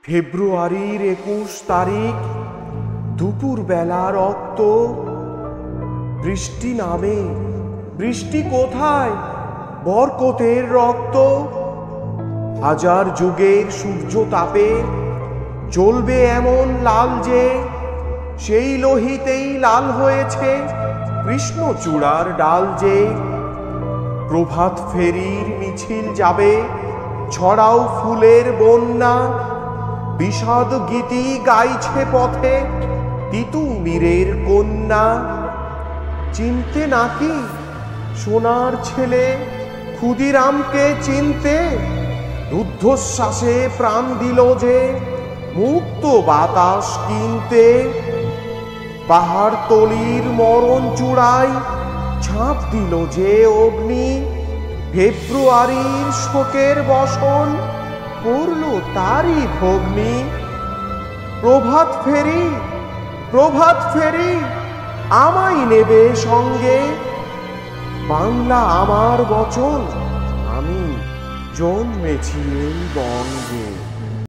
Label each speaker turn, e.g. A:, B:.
A: ফেব্রুয়ারির ২১ তারিখ দুপুর বেলা রক্ত। বৃষ্টি নামে, বৃষ্টি কোথায়? বরকতের রক্ত। হাজার যুগের সূর্য তাপে জ্বলবে এমন লাল যে, সেই লোহিতেই লাল হয়েছে কৃষ্ণচূড়ার ডাল যে। প্রভাত ফেরির মিছিল যাবে, ছড়াও ফুলের বন্যা। বিষাদ গীতি গাইছে পথে তিতুমিরের কন্যা। চিনতে নাকি সোনার ছেলে ক্ষুদিরামকে? চিনতে রুদ্ধশ্বাসে প্রাণ দিল যে মুক্ত বাতাস কিনতে। পাহাড় তলির মরণ চূড়ায় ঝাঁপ দিল যে অগ্নি। ফেব্রুয়ারির শোকের বসন পড়ল তারই ভগ্নি। প্রভাত ফেরি, প্রভাত ফেরি, আমায় নেবে সঙ্গে। বাংলা আমার বচন, আমি জন্মেছি এই বঙ্গে।